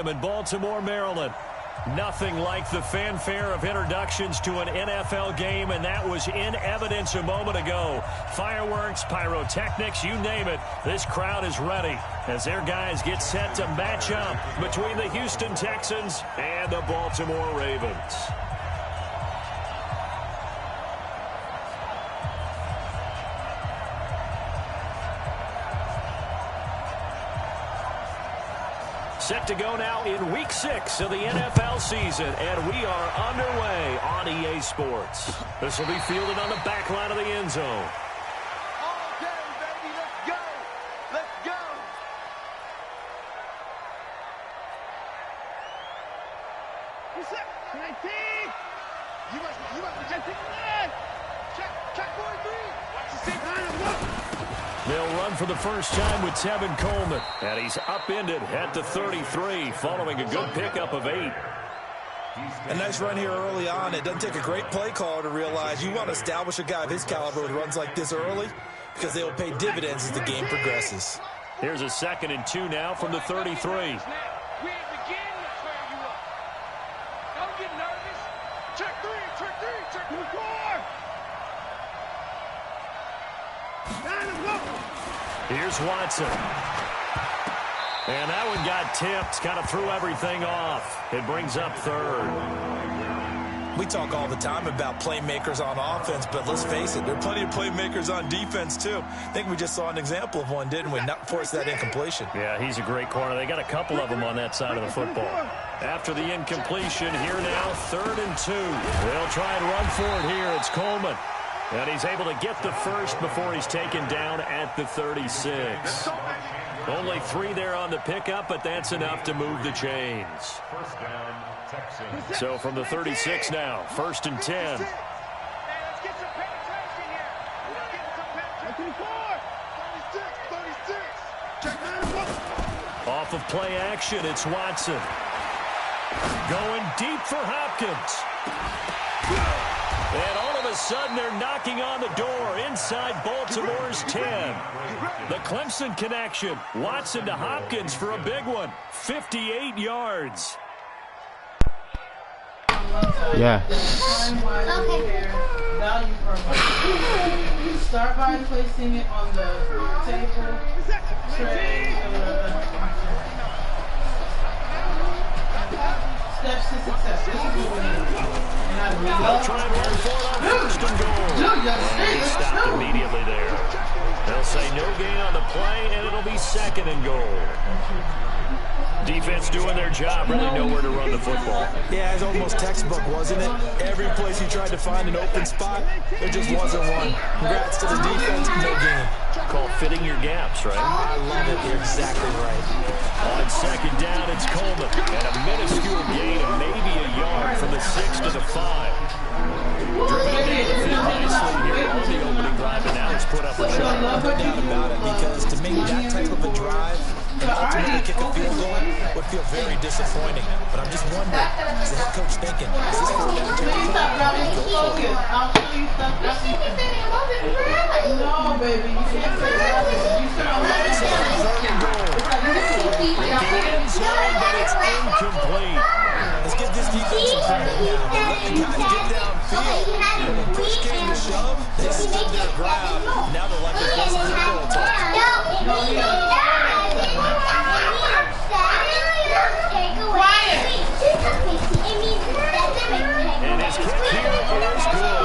In Baltimore, Maryland. Nothing like the fanfare of introductions to an NFL game, and that was in evidence a moment ago. Fireworks, pyrotechnics, you name it. This crowd is ready as their guys get set to match up between the Houston Texans and the Baltimore Ravens. Set to go now in Week 6 of the NFL season, and we are underway on EA Sports. This will be fielded on the back line of the end zone. All day, baby, let's go! Let's go! What's up? 19! You must be 19. Check 43! Watch the six. They'll run for the first time with Tevin Coleman. And he's upended at the 33 following a good pickup of 8. A nice run here early on. It doesn't take a great play caller to realize you want to establish a guy of his caliber with runs like this early because they will pay dividends as the game progresses. Here's a 2nd and 2 now from the 33. We ain't beginning to clear you up. Don't get nervous. Check 4. Here's Watson. And that one got tipped, kind of threw everything off. It brings up 3rd. We talk all the time about playmakers on offense, but let's face it, there are plenty of playmakers on defense too. I think we just saw an example of one, didn't we? Not force that incompletion. Yeah, he's a great corner. They got a couple of them on that side of the football. After the incompletion, here now, 3rd and 2. They'll try and run for it here. It's Coleman. And he's able to get the first before he's taken down at the 36. Only 3 there on the pickup, but that's enough to move the chains. So from the 36 now, 1st and 10. Off of play action, it's Watson. Going deep for Hopkins. And all of a sudden, they're knocking on the door inside Baltimore's 10. The Clemson connection. Watson to Hopkins for a big one. 58 yards. Yeah. Start by placing it on the table, tray, steps to success. This is what we need. They'll try and run for it on 1st and goal. And he's stopped immediately there. They'll say no gain on the play, and it'll be 2nd and goal. Defense doing their job, really nowhere to run the football. Yeah, it's almost textbook, wasn't it? Every place he tried to find an open spot, there just wasn't one. Congrats to the defense, no gain. Called fitting your gaps, right? I love it. You're exactly right. On 2nd down, it's Coleman. And a minuscule gain of maybe a yard from the 6 to the 5. Driven down the field nicely here on the opening drive, and now he's put up a shot. No doubt about it, because to make that type of a drive and ultimately kick a field goal would feel very disappointing. But I'm just wondering, is the head coach thinking, is this 4th down territory? I'll show you stuff. No, baby, you can't say that. You said I love it. 3rd and goal. The end zone, but it's incomplete. Let's give this defense some credit now. They let the guys get downfield. And when push came to shove, they stood their ground. Now they're like they're facing their goal touch. And his kick here is good.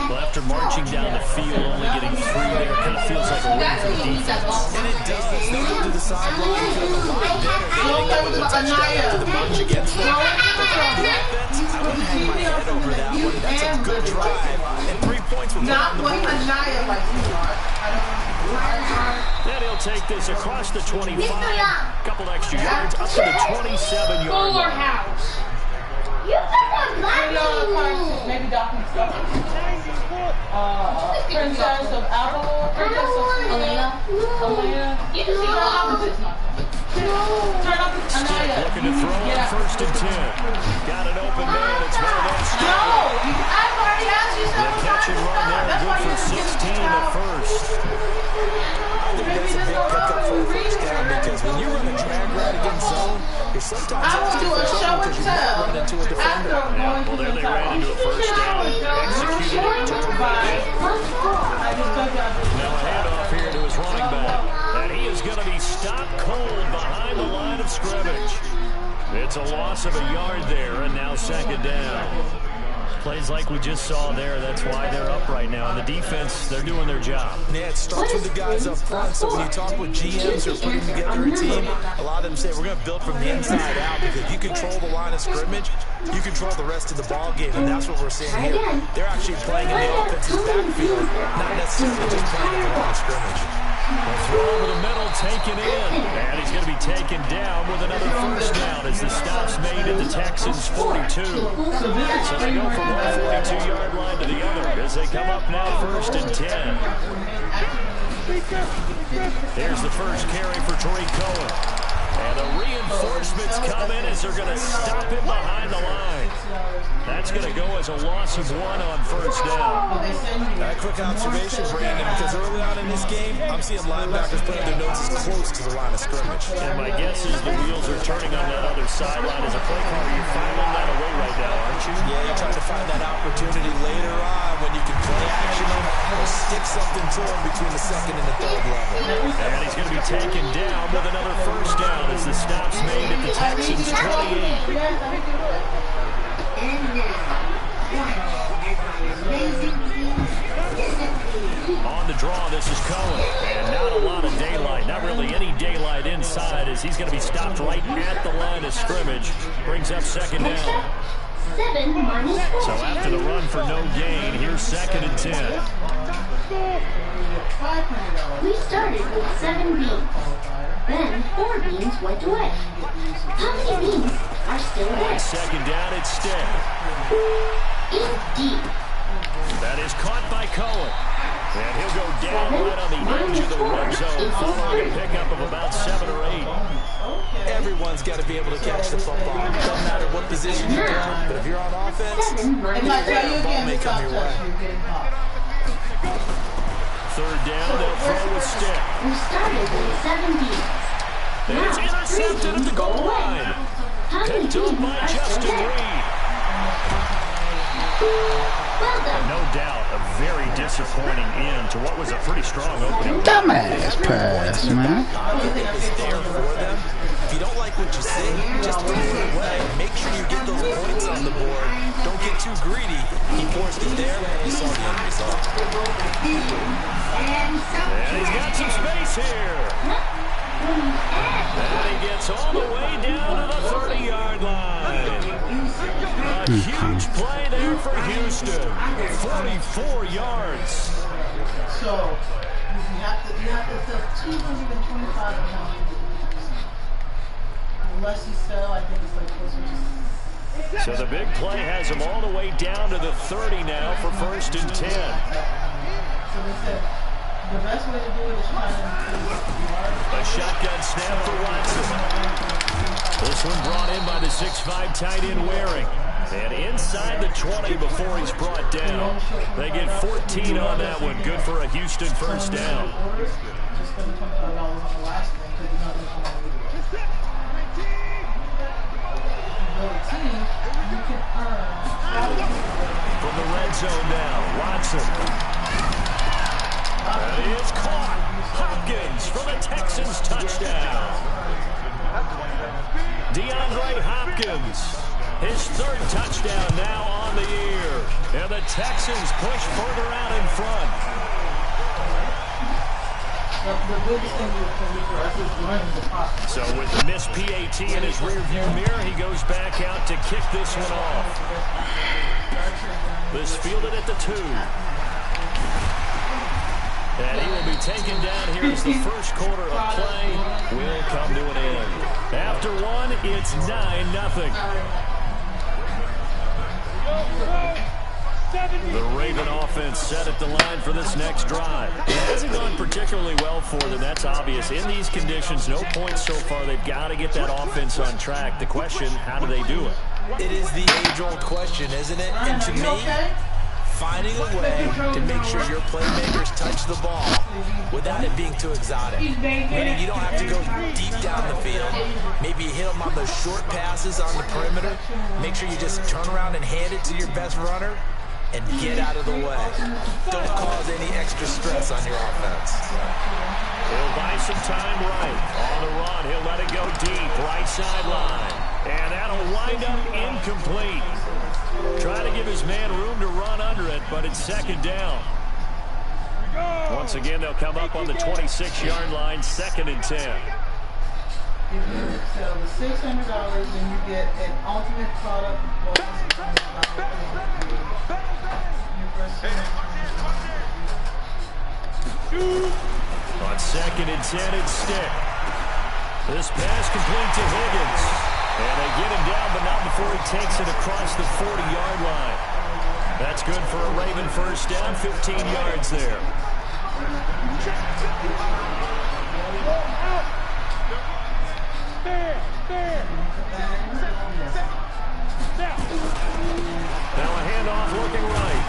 Well, after marching down the field, only getting 3 there, kind of feels like a win for the defense. And it does. They go to the sideline, feeling a lot better. Getting up with a touchdown after the bunch against them. But the offense, I wouldn't hang my head over that one. That's a good drive. And 3 points would not what Anaya like you are. Then he'll take this across the 25. Couple extra yards up to the 27-yard line. You better not maybe Doc needs to Princess of Avalon, Princess of Elena. You can see the opposites, my friend. Turn up Anaya. Looking to throw on 1st and 10. Got an open man. It's Valdez. No, I've already asked you The catch and run there, good for 16 at first. I think that's a big pickup for a first down because when you run a drag route against zone, Sometimes I will do a show and tell into a defender. Yeah, well, there they ran into a first down. Executed it to perfection. Now a handoff here to his running back. And he is going to be stopped cold behind the line of scrimmage. It's a loss of a yard there, and now second down. Plays like we just saw there. That's why they're up right now. And the defense, they're doing their job. Yeah, it starts with the guys up front. So when you talk with GMs who are putting together a team, a lot of them say we're going to build from the inside out, because if you control the line of scrimmage, you control the rest of the ball game, and that's what we're seeing here. They're actually playing in the offense's backfield, not necessarily just playing in the line of scrimmage. The throw over the middle taken in, and he's going to be taken down with another first down as the stop's made at the Texans' 42. So they go from one 42-yard line to the other as they come up now 1st and 10. Here's the first carry for Tariq Cohen. And the reinforcements come in as they're going to stop him behind the line. That's going to go as a loss of 1 on first down. A quick observation, Brandon, because early on in this game, I'm seeing linebackers putting their noses close to the line of scrimmage. And my guess is the wheels are turning on that other sideline as a play caller. You're filing that away right now, aren't you? Yeah, you're trying to find that opportunity later on when you can play action or stick something to him between the second and the third level. And he's going to be taken down with another first down as the stop's made at the Texans' 28. On the draw, this is Cohen. And not a lot of daylight, not really any daylight inside, as he's going to be stopped right at the line of scrimmage. Brings up second down. So after the run for no gain, here's 2nd and 10. We started with 7 beans. Then 4 beans went away. How many beans are still there? On second down, it's Stick. Eat deep. That is caught by Cohen. And he'll go down right on the edge of the red zone, following a pickup of about 7 or 8. Everyone's got to be able to catch the football. It doesn't matter what position you're in, but if you're on offense, the ball may come your way. 3rd down, they'll throw with Stick. We started with 7 beans. And it's intercepted at the goal line. Picked up by Justin Reed. Well done. No doubt, a very disappointing end to what was a pretty strong opening. Dumbass pass, man. Is there for them. If you don't like what you see, just throw it away. Make sure you get those points on the board. Don't get too greedy. He forced it there. You saw the end result. And he's got some space here. And he gets all the way down to the 30-yard line. A huge play there for Houston. 44 yards. So, you have to 225 pounds. Unless you sell, I think it's like closer to... So the big play has him all the way down to the 30 now for 1st and 10. So they said the best way to do it is try to... A shotgun snap for Watson. This one brought in by the 6'5" tight end Waring. And inside the 20 before he's brought down. They get 14 on that one. Good for a Houston first down. Just spend $25 on the last thing because you're not going to you can earn. From the red zone now, Watson. And he is caught. Hopkins for the Texans touchdown. DeAndre Hopkins, his 3rd touchdown now on the year. And the Texans push further out in front. So with the missed PAT in his rearview mirror, he goes back out to kick this one off. This fielded at the 2. And he will be taken down here as the first quarter of play will come to an end. After 1, it's 9-0. The Raven offense set at the line for this next drive. It hasn't gone particularly well for them, that's obvious. In these conditions, no points so far. They've got to get that offense on track. The question, how do they do it? It is the age-old question, isn't it? And to me, finding a way to make sure your playmakers touch the ball without it being too exotic. Meaning you don't have to go deep down the field. Maybe you hit them on those short passes on the perimeter. Make sure you just turn around and hand it to your best runner and get out of the way. Don't cause any extra stress on your offense. He'll buy some time right. On the run, he'll let it go deep, right sideline. And that'll wind up incomplete. Trying to give his man room to run under it, but it's second down. Once again, they'll come up on the 26-yard line, 2nd and 10. If you sell the $600, then you get an ultimate product On 2nd and 10, it's Stick. This pass complete to Higgins. And they get him down, but not before he takes it across the 40-yard line. That's good for a Raven first down, 15 yards there. Now a handoff looking right.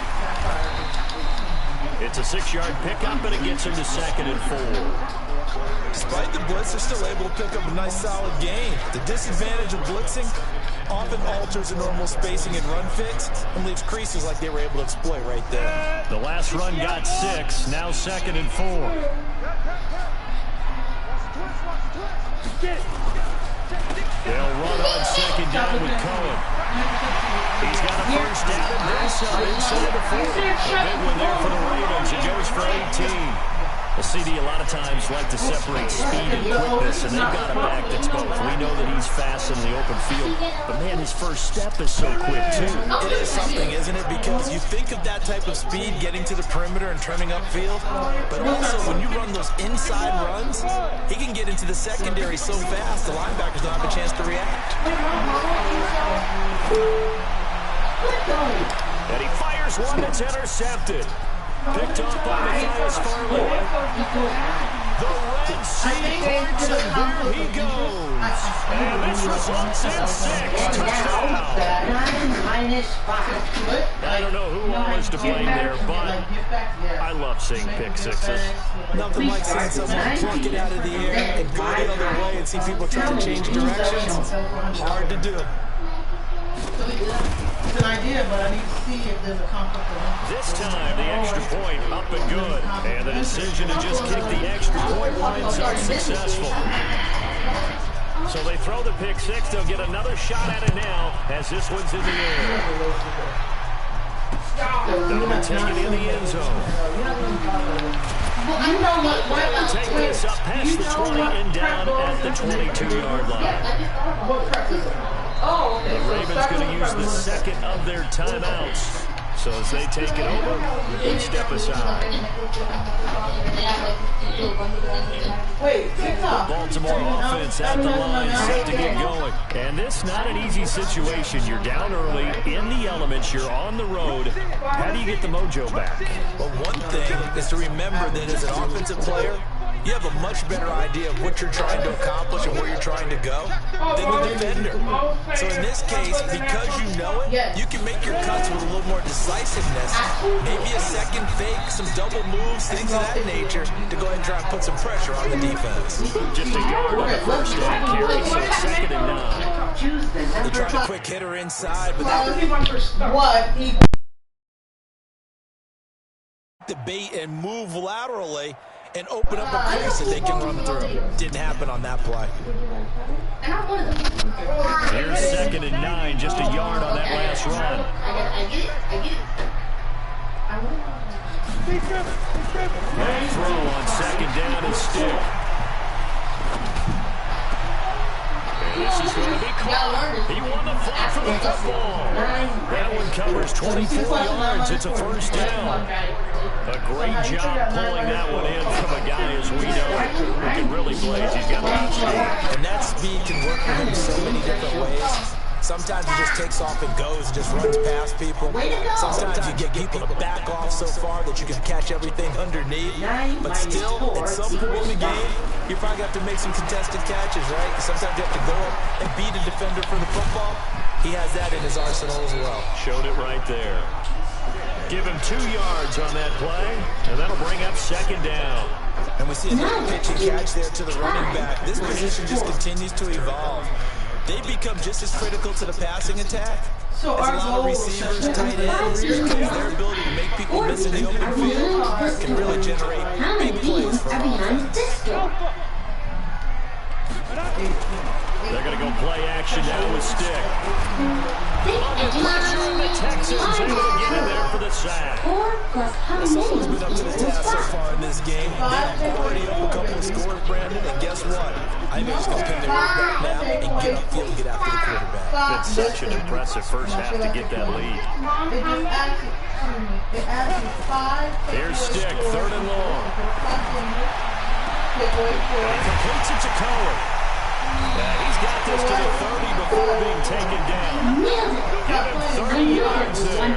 It's a 6-yard pickup, and it gets him to 2nd and 4. Despite the blitz, they're still able to pick up a nice solid gain. The disadvantage of blitzing often alters the normal spacing and run fits and leaves creases like they were able to exploit right there. The last run got 6, now 2nd and 4. They'll run on 2nd down with Cohen. He's got a first down and then some inside the 4. A big one there for the Ravens. It goes for 18. The CD a lot of times like to separate speed and quickness, and they've got a back that's both. We know that he's fast in the open field, but man, his first step is so quick too. It is something, isn't it? Because you think of that type of speed getting to the perimeter and turning upfield, but also when you run those inside runs, he can get into the secondary so fast the linebackers don't have a chance to react. And he fires one that's intercepted. Picked off by Matthias Farley. The Red Sea parts, and here he goes. And this results in 6 touchdowns. I don't know who was to blame there, but I love seeing pick sixes. Nothing like seeing someone pluck it out of the air and go the other way and see people try to change directions. Hard to do. It's an idea, but I need to see if there's a conflict of interest. This time, the extra point up and good. And the decision to just kick the extra point winds up successful. So they throw the pick 6. They'll get another shot at it now as this one's in the air. They'll be taken in the end zone. They'll take this up past the 20 and down at the 22-yard line. The Ravens going to use the second of their timeouts. So as they take it over, they step aside. The Baltimore offense at the line, set to get going. And this not an easy situation. You're down early, in the elements, you're on the road. How do you get the mojo back? Well, one thing is to remember that as an offensive player, you have a much better idea of what you're trying to accomplish and where you're trying to go than the defender. So in this case, because you know it, you can make your cuts with a little more decisiveness. Maybe a second fake, some double moves, things of that nature to go ahead and try and put some pressure on the defense. Just a yard on the first down carry, so 2nd and 9. They tried a quick hitter inside, but that debate and move laterally and open up a crease that they can run through. Didn't happen on that play. Here's 2nd and 9, just a yard on that last run. And throw on 2nd down is Stick. This is going to be caught. He won the fight for the football. That one covers 24 yards. It's a first down. A great job pulling that one in from a guy, as we know, who can really blaze. He's got a lot of speed. And that speed can work for him so many different ways. Sometimes he just takes off and goes and just runs past people. Sometimes you get people to back off so far that you can catch everything underneath. But still, at some point in the game, you probably have to make some contested catches, right? Sometimes you have to go up and beat a defender for the football. He has that in his arsenal as well. Showed it right there. Give him 2 yards on that play, and that'll bring up second down. And we see another pitch and catch there to the running back. This position just continues to evolve. They become just as critical to the passing attack as a lot of receivers, tight ends, because their ability to make people miss in the open field can really generate big plays for offense. They're going to go play action now with Stick. Pressure on the Texans, able to get in there for the sack. Someone's been up to the task so far in this game. They've already up a couple of scores, Brandon, and guess what? I think they're just going to pin their ears back now and get upfield and get after the quarterback. It's been such an impressive first half to get that lead. Here's Stick, 3rd and long. And he completes it to Cohen. He's got this to the 30 before being taken down. Give him 30 yards there.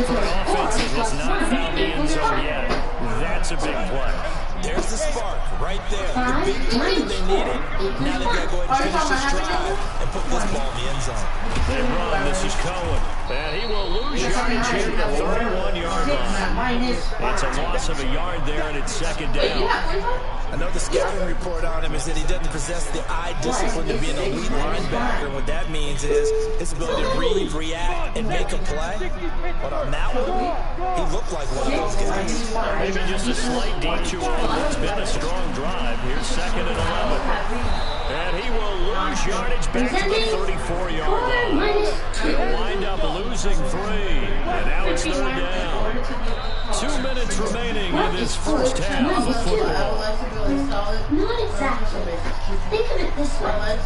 For an offense that has not found the end zone yet, that's a big play. There's the spark right there. The big play that they needed. Now they've got to go ahead and finish this drive and put this ball in the end zone. They run. This is Cohen. And he will lose yardage here at the 31-yard line. It's a loss of a yard there, and it's second down. I know the scouting report on him is that he doesn't possess the eye discipline to be an elite linebacker. What that means is his ability to read, react, and make a play. But on that one, he looked like one of those guys. Maybe just a slight detour on what's been a strong drive. Here's 2nd and 11. And he will lose yardage back to the 34-yard line. He'll wind up losing 3. And now it's 3rd down. 2 minutes remaining in this first half of football. Not exactly. Think of it this way.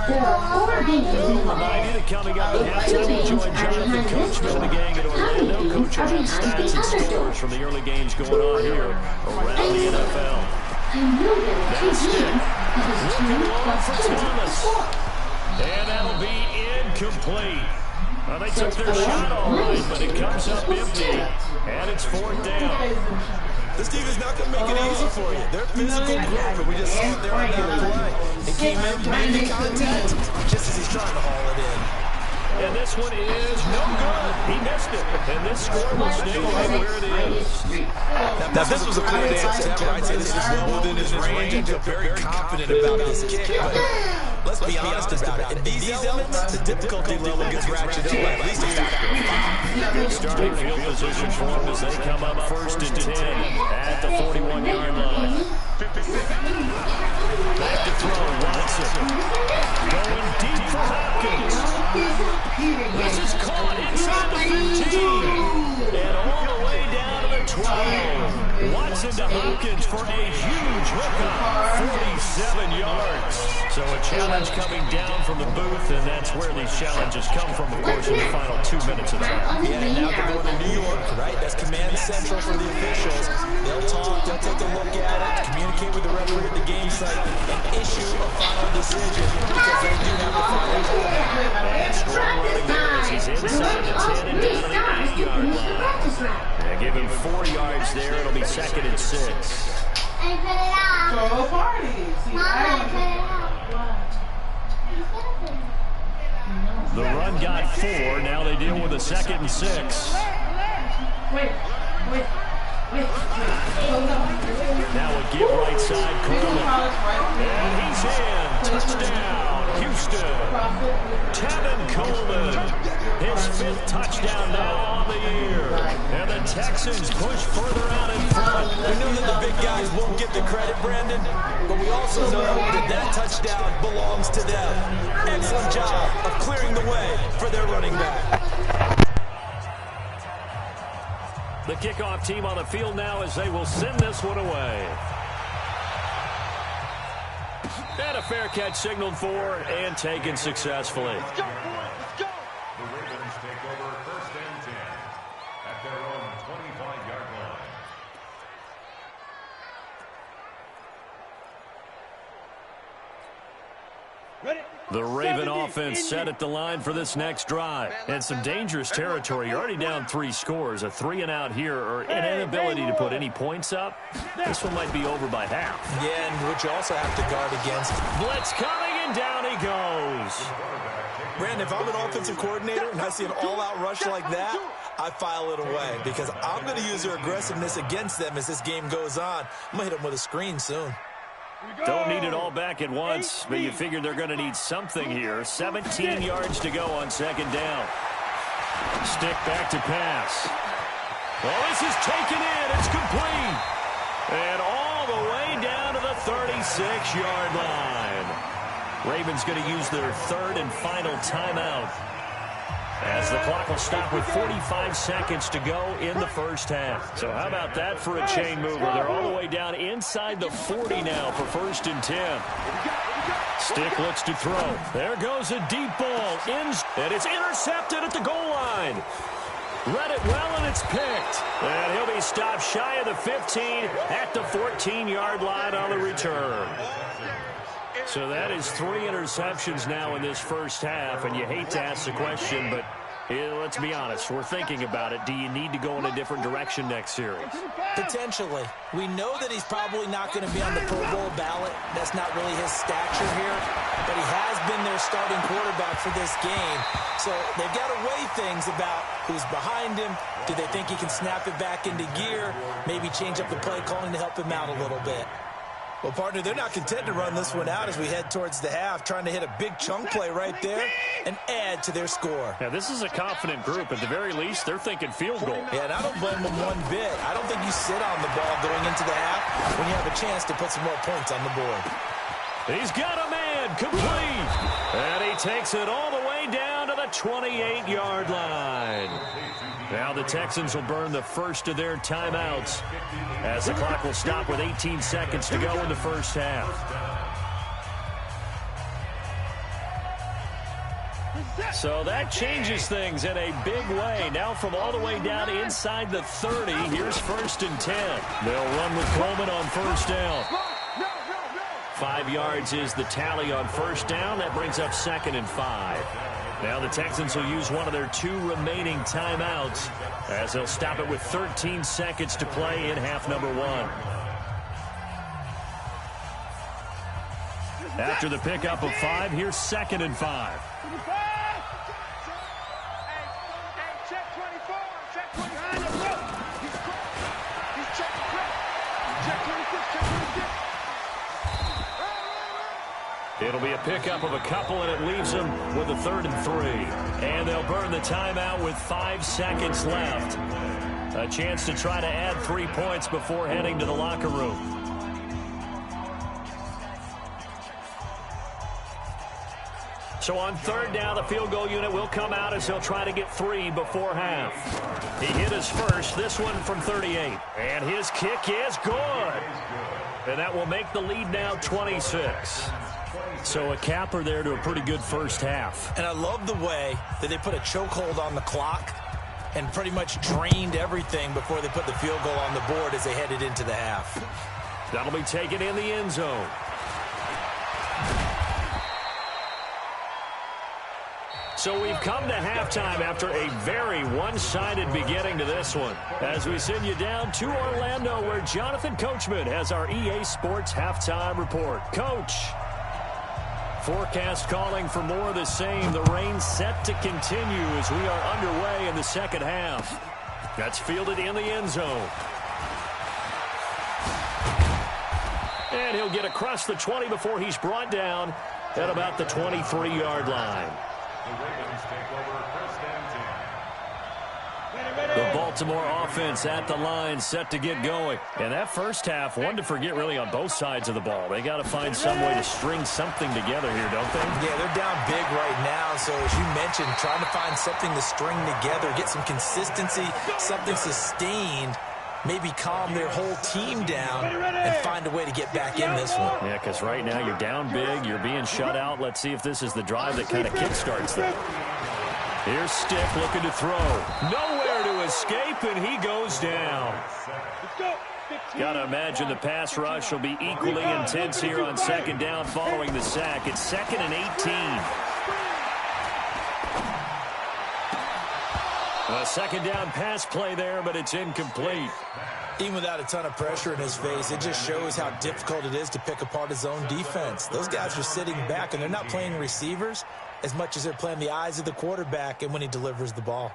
There are 4 games in Remind you that coming up at halftime, we'll join Jonathan Coachman and the gang at Orlando. Coach will have stats and scores from the early games going on here around the NFL. That's Stick. Looking long for Thomas. And that'll be incomplete. Well, they took their shot all right, but it comes up empty. And it's 4th down. This team is not going to make it easy for you. They're physical group, and we just saw it there on that play. He came in, made the contact, just as he's trying to haul it in. And this one is no good. He missed it. And this score will stay right where it is. Now, if this was a clear day September, I'd say this is well within his range. I feel very confident about this kick. But let's be honest about it. In these elements, the difficulty level gets ratcheted up by at least a factor of 5. Starting field position for him as they come up 1st and 10 at the 41-yard line. Back to throw, Watson. Going deep for Hopkins. This is caught inside the 15. And all the way down to the 12. Watson to Hopkins for a huge hookup. 47 yards. So a challenge coming down from the booth, and that's where these challenges come from, of course, in the final 2 minutes of time. Yeah, and now they're going to New York, right? That's command central for the officials. They'll talk, they'll take a look at it, communicate with the referee at the game site, and issue a final decision because they do have the final call. And strong running there as he's inside the 10 and down to the 8-yard line. Yeah, give him 4 yards there. It'll be 2nd and 6. Throw a party. The run got 4. Now they deal with a 2nd and 6. Now a give right side, Coleman. And he's in. Touchdown, Houston. Tevin Coleman. His 5th touchdown now on the year. And the Texans push further out in front. We know that the big guys won't get the credit, Brandon, but we also know that that touchdown belongs to them. Excellent job of clearing the way for their running back. The kickoff team on the field now as they will send this one away. And a fair catch signaled for and taken successfully. Let's go, let's go. The Ravens take over 1st and 10 at their own 25-yard line. Ready? The Raven offense offense set at the line for this next drive. And some dangerous territory. You're already down 3 scores. A 3-and-out here, or an inability to put any points up. This one might be over by half. Yeah, and which you also have to guard against. Blitz coming, and down he goes. Brandon, if I'm an offensive coordinator and I see an all-out rush like that, I file it away because I'm going to use their aggressiveness against them as this game goes on. I'm going to hit them with a screen soon. Don't need it all back at once, but you figure they're going to need something here. 17 yards to go on 2nd down. Stick back to pass. Well, this is taken in. It's complete. And all the way down to the 36-yard line. Ravens going to use their 3rd and final timeout as the clock will stop with 45 seconds to go in the first half. So how about that for a chain mover? They're all the way down inside the 40 now for 1st and 10. Stick looks to throw. There goes a deep ball. And it's intercepted at the goal line. Read it well, and it's picked. And he'll be stopped shy of the 15 at the 14-yard line on the return. So that is 3 interceptions now in this first half, and you hate to ask the question, but let's be honest, we're thinking about it. Do you need to go in a different direction next series? Potentially. We know that he's probably not going to be on the Pro Bowl ballot. That's not really his stature here, but he has been their starting quarterback for this game. So they've got to weigh things about who's behind him. Do they think he can snap it back into gear? Maybe change up the play calling to help him out a little bit. Well, partner, they're not content to run this one out as we head towards the half, trying to hit a big chunk play right there and add to their score. Yeah, this is a confident group. At the very least, they're thinking field goal. Yeah, and I don't blame them one bit. I don't think you sit on the ball going into the half when you have a chance to put some more points on the board. He's got a man, complete. And he takes it all the way down to the 28-yard line. Now the Texans will burn the first of their timeouts as the clock will stop with 18 seconds to go in the first half. So that changes things in a big way. Now from all the way down inside the 30, here's 1st and 10. They'll run with Coleman on 1st down. 5 yards is the tally on 1st down. That brings up 2nd and 5. Now the Texans will use one of their 2 remaining timeouts as they'll stop it with 13 seconds to play in half number 1. After the pickup of 5, here's 2nd and 5. Check 24. Check 25. He's checking. Check 26. Check 26. It'll be a pickup of a couple, and it leaves them with a 3rd and 3. And they'll burn the timeout with 5 seconds left. A chance to try to add 3 points before heading to the locker room. So on 3rd down, the field goal unit will come out as they'll try to get 3 before half. He hit his first, this one from 38. And his kick is good. And that will make the lead now 26. So a capper there to a pretty good first half. And I love the way that they put a chokehold on the clock and pretty much drained everything before they put the field goal on the board as they headed into the half. That'll be taken in the end zone. So we've come to halftime after a very one-sided beginning to this one. As we send you down to Orlando, where Jonathan Coachman has our EA Sports halftime report. Coach. Forecast calling for more of the same. The rain set to continue as we are underway in the second half. That's fielded in the end zone. And he'll get across the 20 before he's brought down at about the 23-yard line. The Ravens take over 1st and 10. The Baltimore offense at the line, set to get going. And that first half, one to forget really on both sides of the ball. They got to find some way to string something together here, don't they? Yeah, they're down big right now. So as you mentioned, trying to find something to string together, get some consistency, something sustained, maybe calm their whole team down and find a way to get back in this one. Yeah, because right now you're down big, you're being shut out. Let's see if this is the drive that kind of kickstarts them. Here's Stick looking to throw. Nowhere to escape, and he goes down. Got to imagine the pass rush will be equally intense here on 2nd down following the sack. It's 2nd and 18. A second down pass play there, but it's incomplete. Even without a ton of pressure in his face, it just shows how difficult it is to pick apart his own defense. Those guys are sitting back, and they're not playing receivers as much as they're playing the eyes of the quarterback and when he delivers the ball.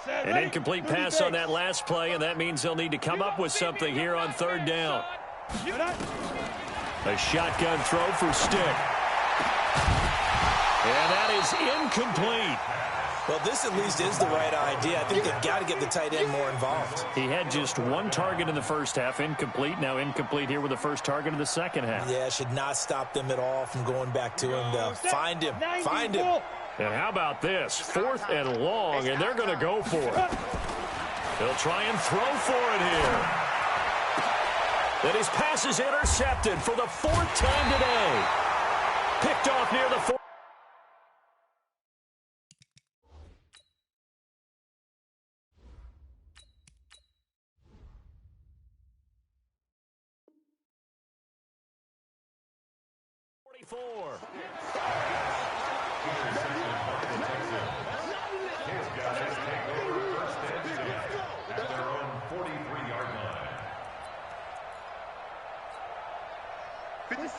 An incomplete pass on that last play, and that means they'll need to come up with something here on third down. A shotgun throw for Stick. And that is incomplete. Well, this at least is the right idea. I think they've got to get the tight end more involved. He had just one target in the first half, incomplete. Now incomplete here with the first target of the second half. Yeah, should not stop them at all from going back to him, though. Find him. Find him. And how about this? 4th and long, and they're going to go for it. He'll try and throw for it here. And his pass is intercepted for the 4th time today. Picked off near the 4th.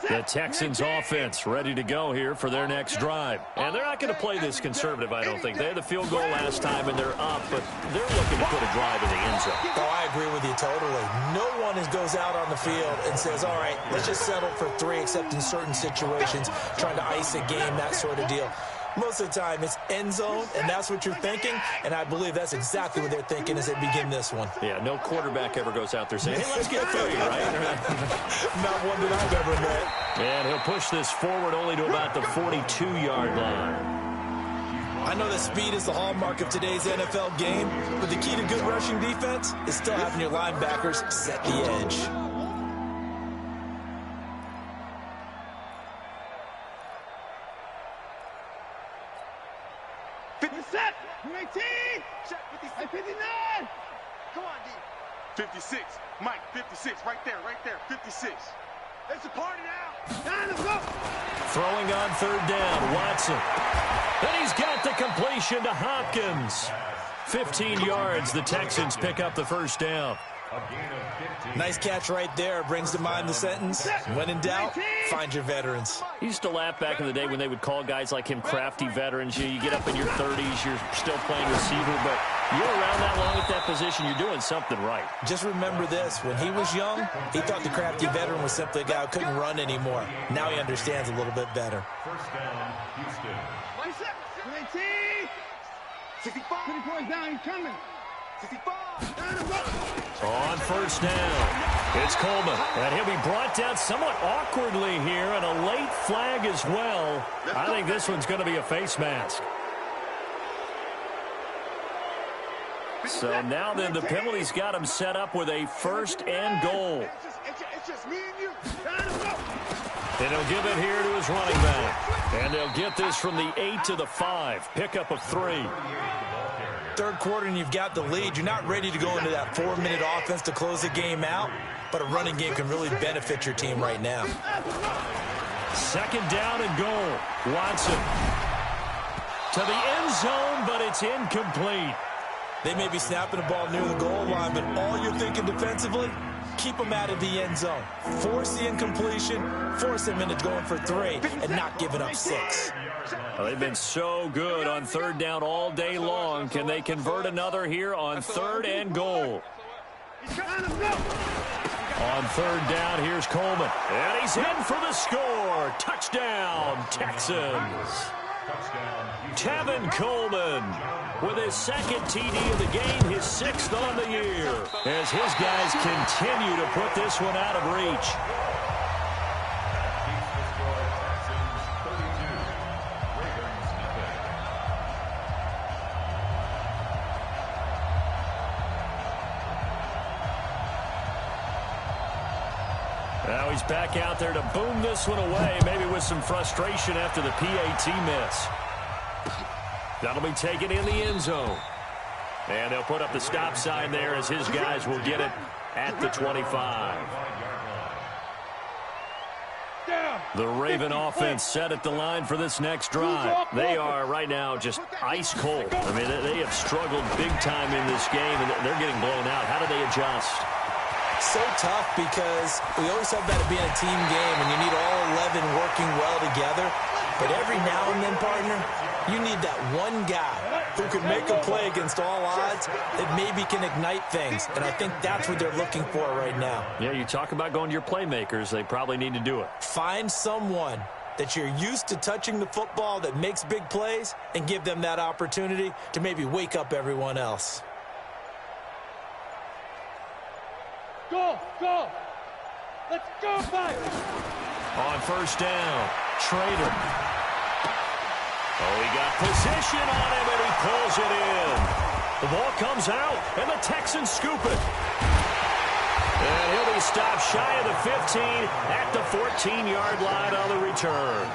The Texans offense ready to go here for their next drive. And they're not going to play this conservative, I don't think. They had the field goal last time, and they're up, but they're looking to put a drive in the end zone. Oh, I agree with you totally. No one goes out on the field and says, all right, let's just settle for 3, except in certain situations, trying to ice a game, that sort of deal. Most of the time, it's end zone, and that's what you're thinking, and I believe that's exactly what they're thinking as they begin this one. Yeah, no quarterback ever goes out there saying, hey, let's get 3, right? Not one that I've ever met. And he'll push this forward only to about the 42-yard line. I know that speed is the hallmark of today's NFL game, but the key to good rushing defense is still having your linebackers set the edge. Set. 18. Check 56. 59. Come on, D. 56. Mike, 56. Right there, 56. It's a party now. Time to go. Throwing on third down, Watson. And he's got the completion to Hopkins. 15 yards, the Texans pick up the first down. Nice catch right there. Brings to mind the sentence, when in doubt, find your veterans. I used to laugh back in the day when they would call guys like him crafty veterans. You get up in your 30s, you're still playing receiver, but you're around that long at that position, you're doing something right. Just remember this. When he was young, he thought the crafty veteran was simply a guy who couldn't run anymore. Now he understands a little bit better. First down, Houston. 18. 65. 20 points down, he's coming. 65. On first down, it's Coleman, and he'll be brought down somewhat awkwardly here, and a late flag as well. I think this one's going to be a face mask. So now then the penalty's got him set up with a 1st and goal. It's just me and you. And he'll give it here to his running back. And they'll get this from the 8 to the 5. Pickup of 3. Third quarter and you've got the lead. You're not ready to go into that 4-minute offense to close the game out, but a running game can really benefit your team right now. Second down and goal. Watson to the end zone, but it's incomplete. They may be snapping the ball near the goal line, but all you're thinking defensively, keep them out of the end zone. Force the incompletion, force them into going for 3, and not giving up 6. Well, they've been so good on third down all day long. Can they convert another here on 3rd and goal? On 3rd down, here's Coleman. And he's in for the score. Touchdown, Texans. Tevin Coleman with his 2nd TD of the game, his 6th on the year, as his guys continue to put this one out of reach. Now he's back out there to boom this one away, maybe with some frustration after the PAT miss. That'll be taken in the end zone. And they'll put up the stop sign there as his guys will get it at the 25. Down. The Raven offense set at the line for this next drive. They are right now just ice cold. I mean, they have struggled big time in this game, and they're getting blown out. How do they adjust? So tough because we always talk about it being a team game, and you need all 11 working well together. But every now and then, partner, you need that one guy who can make a play against all odds that maybe can ignite things. And I think that's what they're looking for right now. Yeah, you talk about going to your playmakers. They probably need to do it. Find someone that you're used to touching the football that makes big plays and give them that opportunity to maybe wake up everyone else. Go, go. Let's go, Mike. On first down, Trader. Oh, he got position on him, and he pulls it in. The ball comes out, and the Texans scoop it. And he'll be stopped shy of the 15 at the 14-yard line on the return.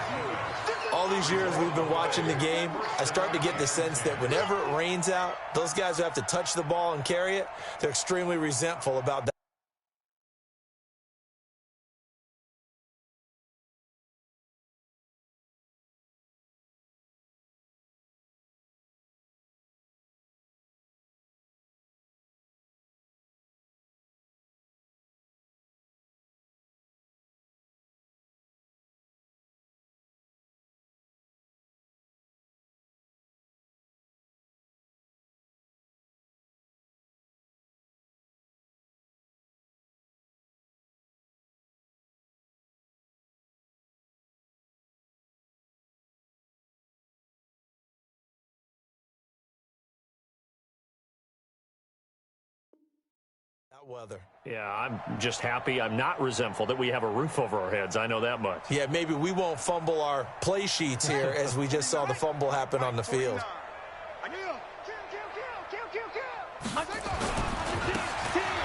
All these years we've been watching the game, I start to get the sense that whenever it rains out, those guys who have to touch the ball and carry it, they're extremely resentful about that. Weather. Yeah, I'm just happy. I'm not resentful that we have a roof over our heads. I know that much. Yeah, maybe we won't fumble our play sheets here as we just saw the fumble happen on the field.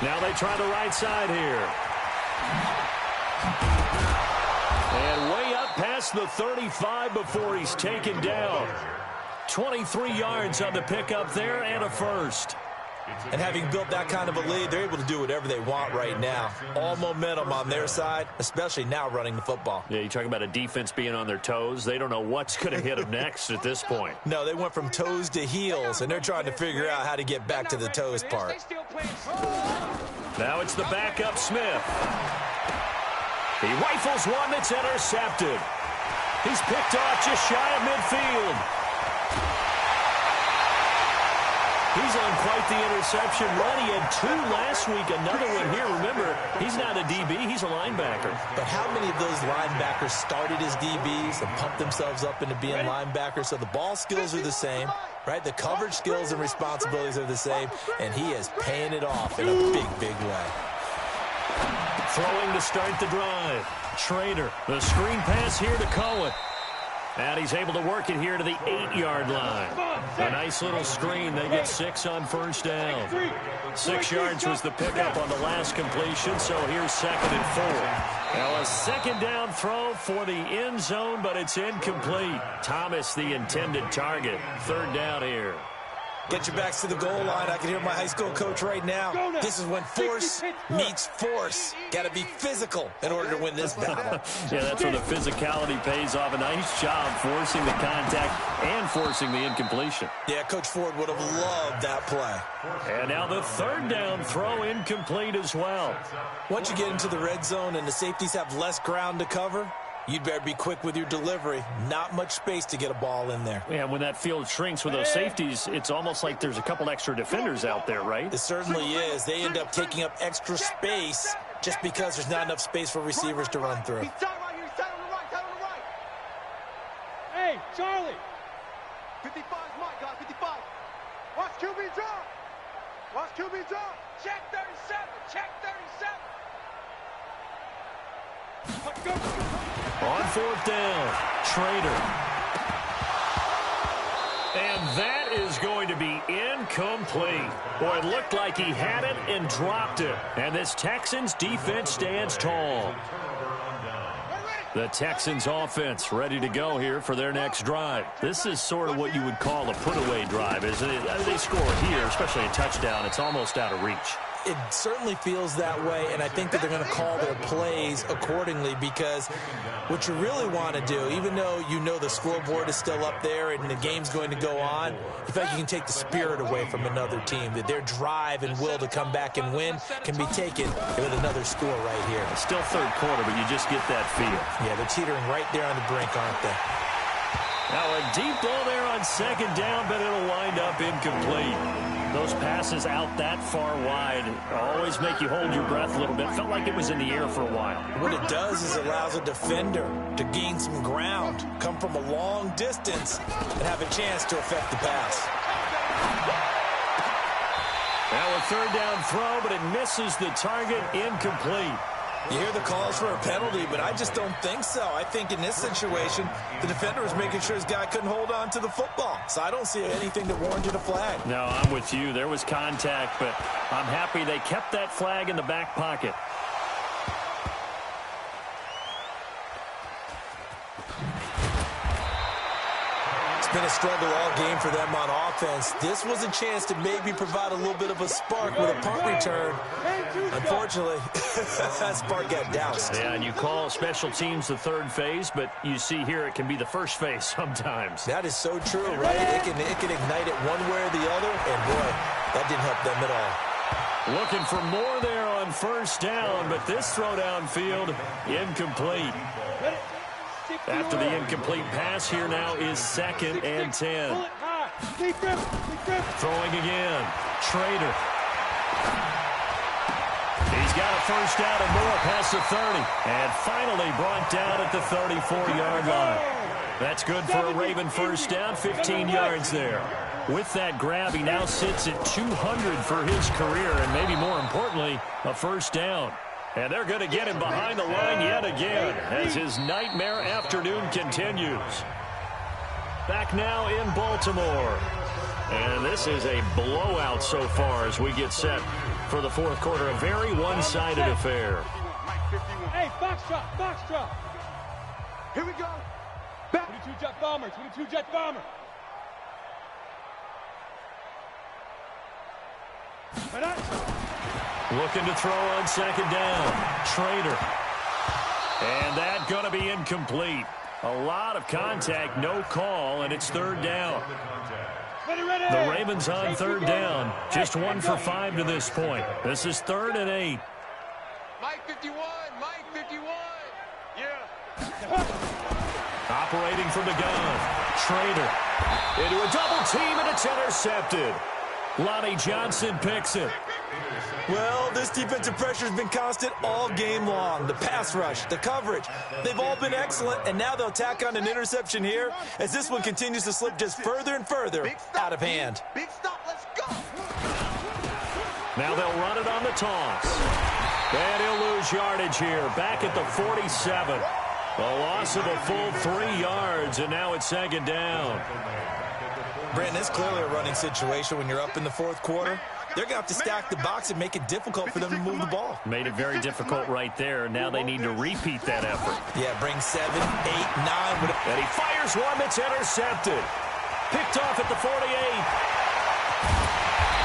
Now they try the right side here. And way up past the 35 before he's taken down. 23 yards on the pickup there and a first. And having built that kind of a lead, they're able to do whatever they want right now. All momentum on their side, especially now running the football. Yeah, you talk about a defense being on their toes. They don't know what's going to hit them next at this point. No, they went from toes to heels, and they're trying to figure out how to get back to the toes part. Now it's the backup Smith. He rifles one that's intercepted. He's picked off just shy of midfield. He's on quite the interception run. He had 2 last week, another one here. Remember, he's not a DB, he's a linebacker. But how many of those linebackers started as DBs and pumped themselves up into being linebackers? So the ball skills are the same, right? The coverage skills and responsibilities are the same, and he is paying it off in a big, big way. Throwing to start the drive. Trader, the screen pass here to Cohen. And he's able to work it here to the 8-yard line. A nice little screen. They get 6 on first down. 6 yards was the pickup on the last completion, so here's 2nd and 4. Now a second down throw for the end zone, but it's incomplete. Thomas, the intended target. 3rd down here. Get your backs to the goal line. I can hear my high school coach right now. This is when force meets force. Got to be physical in order to win this battle. Yeah, that's when the physicality pays off. A nice job forcing the contact and forcing the incompletion. Yeah, Coach Ford would have loved that play. And now the 3rd down throw incomplete as well. Once you get into the red zone and the safeties have less ground to cover, you'd better be quick with your delivery. Not much space to get a ball in there. Yeah, when that field shrinks with those safeties, it's almost like there's a couple extra defenders out there, right? It certainly is. They end up taking up extra space just because there's not enough space for receivers to run through. Hey, Charlie. 55 is Mike, guys, 55. Watch QB drop. Watch QB drop. Check 37. Check 37. Let's go. On 4th down, Trader. And that is going to be incomplete. Boy, it looked like he had it and dropped it. And this Texans defense stands tall. The Texans offense ready to go here for their next drive. This is sort of what you would call a put-away drive, isn't it? They score here, especially a touchdown. It's almost out of reach. It certainly feels that way, and I think that they're going to call their plays accordingly, because what you really want to do, even though you know the scoreboard is still up there and the game's going to go on, you feel like you can take the spirit away from another team, that their drive and will to come back and win can be taken with another score right here. It's still third quarter, but you just get that feel. Yeah, they're teetering right there on the brink, aren't they? Now a deep ball there on second down, but it'll wind up incomplete. Those passes out that far wide always make you hold your breath a little bit. Felt like it was in the air for a while. What it does is it allows a defender to gain some ground, come from a long distance, and have a chance to affect the pass. Now a third down throw, but it misses the target, incomplete. You hear the calls for a penalty, but I just don't think so. I think in this situation, the defender was making sure his guy couldn't hold on to the football. So I don't see anything that warranted a flag. No, I'm with you. There was contact, but I'm happy they kept that flag in the back pocket. It's been a struggle all game for them on offense. This was a chance to maybe provide a little bit of a spark with a punt return. Unfortunately, that spark got doused. Yeah, and you call special teams the third phase, but you see here it can be the first phase sometimes. That is so true, right? It can ignite it one way or the other, and boy, that didn't help them at all. Looking for more there on first down, but this throw downfield, incomplete. After the incomplete pass, here now is 2nd and 10. Throwing again. Trader. He's got a first down and more past the 30. And finally brought down at the 34-yard line. That's good for a Raven first down, 15 yards there. With that grab, he now sits at 200 for his career, and maybe more importantly, a first down. And they're going to get him behind the line yet again as his nightmare afternoon continues. Back now in Baltimore. And this is a blowout so far as we get set for the fourth quarter. A very one-sided affair. Hey, box drop. Here we go. Back. 22 jet bomber. Looking to throw on second down. Trader. And that going to be incomplete. A lot of contact, no call, and it's third down. The Ravens on third down. Just 1 for 5 to this point. This is 3rd and 8. Mike 51. Yeah. Operating from the gun. Trader. Into a double team, and it's intercepted. Lonnie Johnson picks it. Well, this defensive pressure has been constant all game long. The pass rush, the coverage, they've all been excellent, and now they'll tack on an interception here as this one continues to slip just further and further out of hand. Big stop, let's go. Now they'll run it on the toss. And he'll lose yardage here, back at the 47. A loss of a full 3 yards, and now it's second down. Brandon, it's clearly a running situation when you're up in the fourth quarter. They're going to have to stack the box and make it difficult for them to move the ball. Made it very difficult right there. Now they need to repeat that effort. Yeah, bring 7, 8, 9. And he fires one that's intercepted. Picked off at the 48.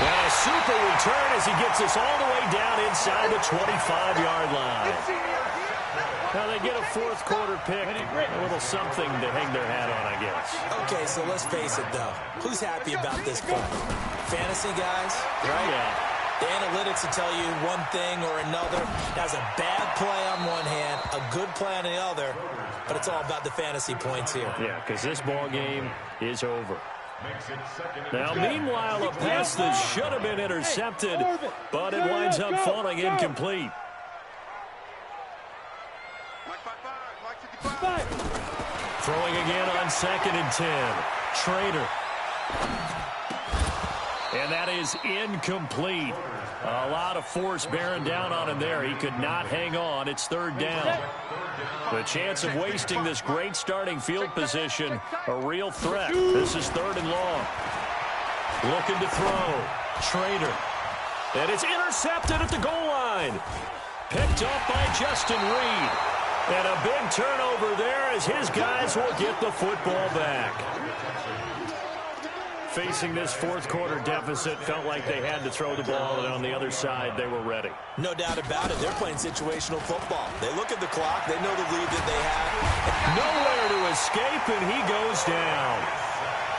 And a super return as he gets us all the way down inside the 25-yard line. Now they get a fourth quarter pick, a little something to hang their hat on, I guess. Okay, so let's face it, though. Who's happy about this play? Fantasy guys, right? Yeah. The analytics will tell you one thing or another. That's a bad play on one hand, a good play on the other, but it's all about the fantasy points here. Yeah, because this ball game is over. Now, meanwhile, a pass that should have been intercepted, but it winds up falling incomplete. Throwing again on 2nd and 10. Trader. And that is incomplete. A lot of force bearing down on him there. He could not hang on. It's third down. The chance of wasting this great starting field position, a real threat. This is 3rd and long. Looking to throw. Trader. And it's intercepted at the goal line. Picked up by Justin Reed. And a big turnover there as his guys will get the football back. facing this fourth quarter deficit, felt like they had to throw the ball, and on the other side, they were ready. No doubt about it. They're playing situational football. They look at the clock. They know the lead that they have. Nowhere to escape, and he goes down.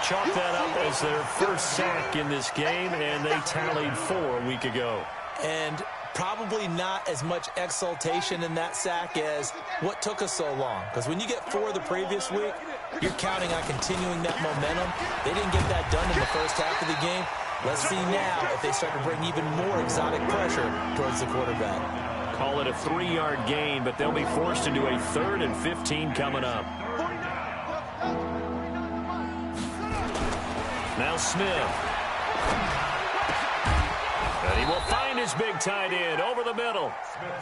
Chalk that up as their first sack in this game, and they tallied 4 a week ago. And probably not as much exultation in that sack as what took us so long. Because when you get 4 the previous week, you're counting on continuing that momentum. They didn't get that done in the first half of the game. Let's see now if they start to bring even more exotic pressure towards the quarterback. Call it a 3-yard gain, but they'll be forced into a 3rd and 15 coming up. Now Smith. And he will find his big tight end over the middle.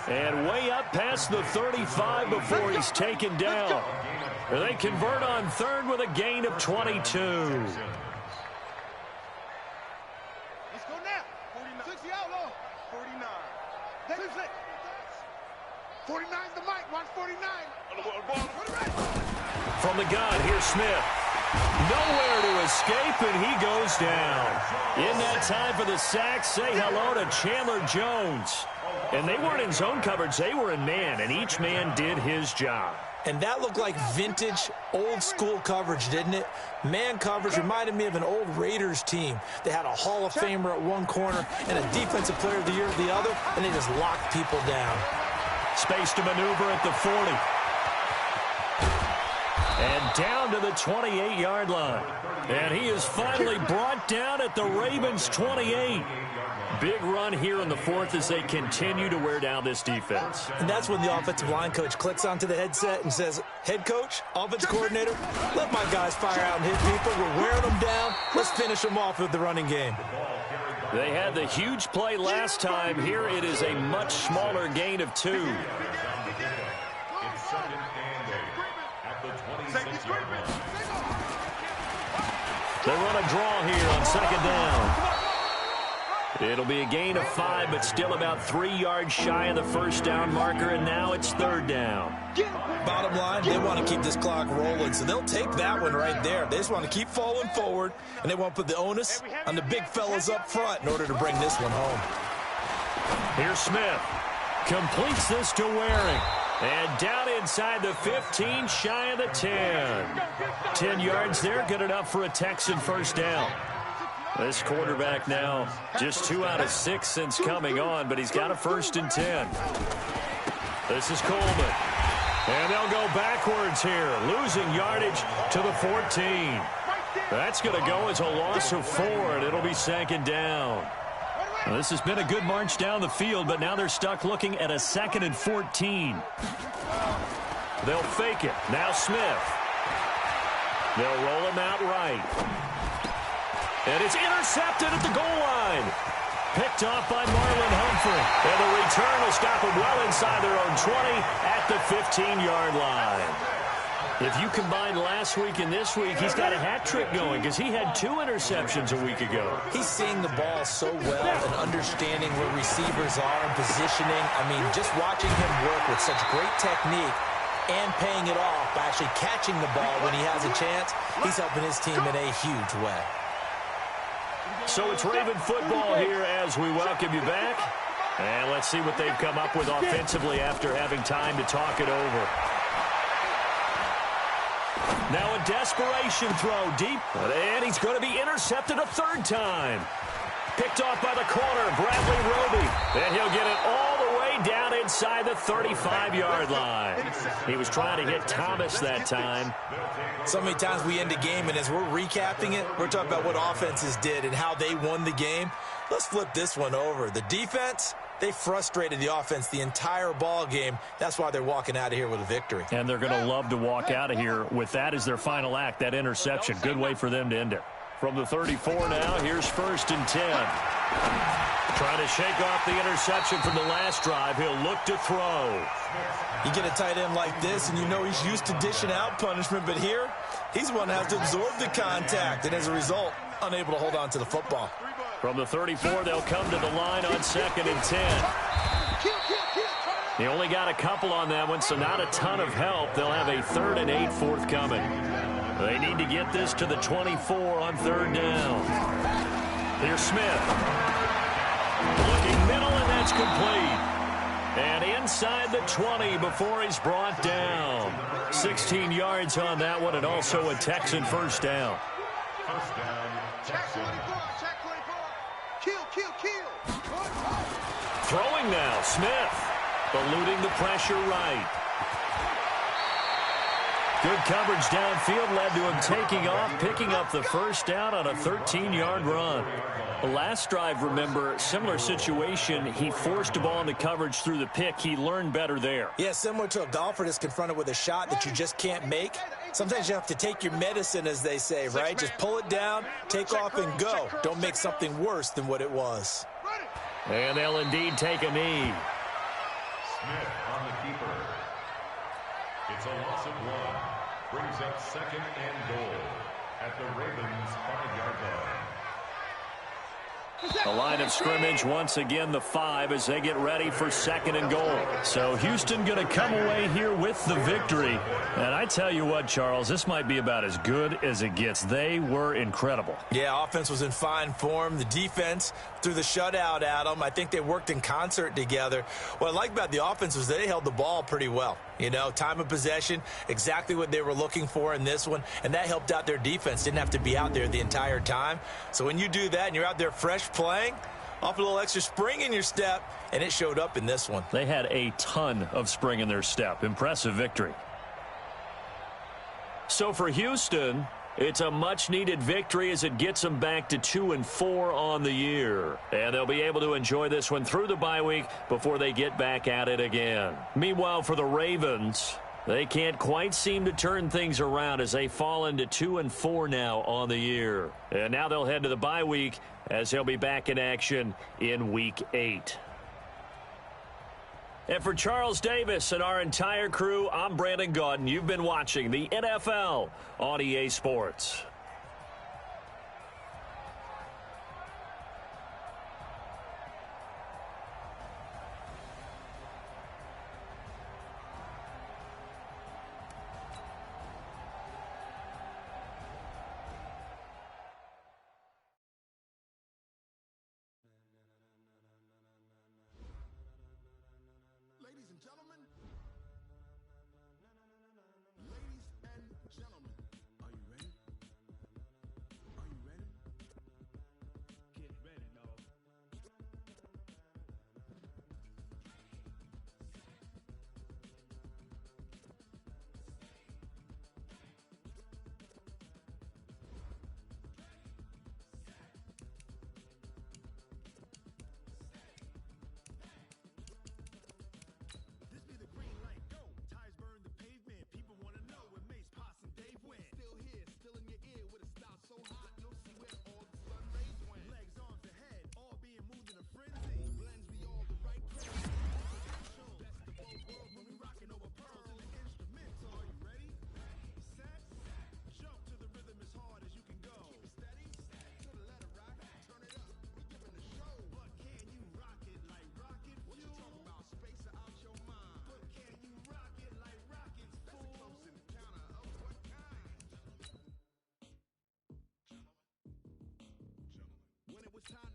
And way up past the 35 before he's taken down. They convert on 3rd with a gain of 22. Let's go now. 49. 60 out low. 49. 49's the mic. Watch 49. From the gun, here's Smith. Nowhere to escape, and he goes down. In that time for the sack, say hello to Chandler Jones. And they weren't in zone coverage. They were in man, and each man did his job. And that looked like vintage, old-school coverage, didn't it? Man coverage reminded me of an old Raiders team. They had a Hall of Famer at one corner and a Defensive Player of the Year at the other, and they just locked people down. Space to maneuver at the 40. And down to the 28-yard line. And he is finally brought down at the Ravens' 28. Big run here in the 4th as they continue to wear down this defense. And that's when the offensive line coach clicks onto the headset and says, head coach, offense coordinator, let my guys fire out and hit people. We're wearing them down. Let's finish them off with the running game. They had the huge play last time. Here it is a much smaller gain of 2. They run a draw here on 2nd down. It'll be a gain of 5, but still about 3 yards shy of the first down marker, and now it's 3rd down. Bottom line, they want to keep this clock rolling, so they'll take that one right there. They just want to keep falling forward, and they want to put the onus on the big fellas up front in order to bring this one home. Here's Smith. Completes this to Waring. And down inside the 15, shy of the 10. 10 yards there, good enough for a Texan first down. This quarterback now just 2 out of 6 since coming on, but he's got a 1st and 10. This is Coleman. And they'll go backwards here, losing yardage to the 14. That's going to go as a loss of 4, and it'll be 2nd down. Well, this has been a good march down the field, but now they're stuck looking at a 2nd and 14. They'll fake it. Now Smith. They'll roll him out right. And it's intercepted at the goal line. Picked off by Marlon Humphrey. And the return will stop them well inside their own 20 at the 15-yard line. If you combine last week and this week, he's got a hat trick going because he had 2 interceptions a week ago. He's seeing the ball so well and understanding where receivers are and positioning. I mean, just watching him work with such great technique and paying it off by actually catching the ball when he has a chance, he's helping his team in a huge way. So it's Raven football here as we welcome you back. And let's see what they've come up with offensively after having time to talk it over. Now a desperation throw deep, and he's going to be intercepted a 3rd time. Picked off by the corner, Bradley Roby. And he'll get it all the way down inside the 35-yard line. He was trying to hit Thomas that time. So many times we end a game, and as we're recapping it, we're talking about what offenses did and how they won the game. Let's flip this one over. The defense, they frustrated the offense the entire ball game. That's why they're walking out of here with a victory. And they're going to love to walk out of here with that as their final act, that interception. Good way for them to end it. From the 34 now, here's 1st and 10. Trying to shake off the interception from the last drive. He'll look to throw. You get a tight end like this, and you know he's used to dishing out punishment, but here, he's the one that has to absorb the contact, and as a result, unable to hold on to the football. From the 34, they'll come to the line on 2nd and 10. He only got a couple on that one, so not a ton of help. They'll have a 3rd and 8 forthcoming. They need to get this to the 24 on third down. Here's Smith. Looking middle, and that's complete. And inside the 20 before he's brought down. 16 yards on that one, and also a Texan first down. First down, Check 24, check 24. Kill. Throwing now, Smith. Eluding the pressure right. Good coverage downfield led to him taking off, picking up the first down on a 13-yard run. The last drive, remember, similar situation. He forced a ball into coverage through the pick. He learned better there. Yeah, similar to a golfer that's confronted with a shot that you just can't make. Sometimes you have to take your medicine, as they say, right? Just pull it down, take off, and go. Don't make something worse than what it was. And they'll indeed take a knee. Smith on the keeper. It's a loss of 1. Brings up second and goal at the Ravens' 5-yard line. The line of scrimmage, once again, the 5 as they get ready for second and goal. So Houston going to come away here with the victory. And I tell you what, Charles, this might be about as good as it gets. They were incredible. Yeah, offense was in fine form. The defense threw the shutout at them. I think they worked in concert together. What I like about the offense was they held the ball pretty well. You know, time of possession, exactly what they were looking for in this one, and that helped out their defense. Didn't have to be out there the entire time. So when you do that and you're out there fresh playing, off a little extra spring in your step, and it showed up in this one. They had a ton of spring in their step. Impressive victory. So for Houston, it's a much-needed victory as it gets them back to 2-4 on the year. And they'll be able to enjoy this one through the bye week before they get back at it again. Meanwhile, for the Ravens, they can't quite seem to turn things around as they fall into 2-4 now on the year. And now they'll head to the bye week as they'll be back in action in Week 8. And for Charles Davis and our entire crew, I'm Brandon Gaudin. You've been watching the NFL on EA Sports. Time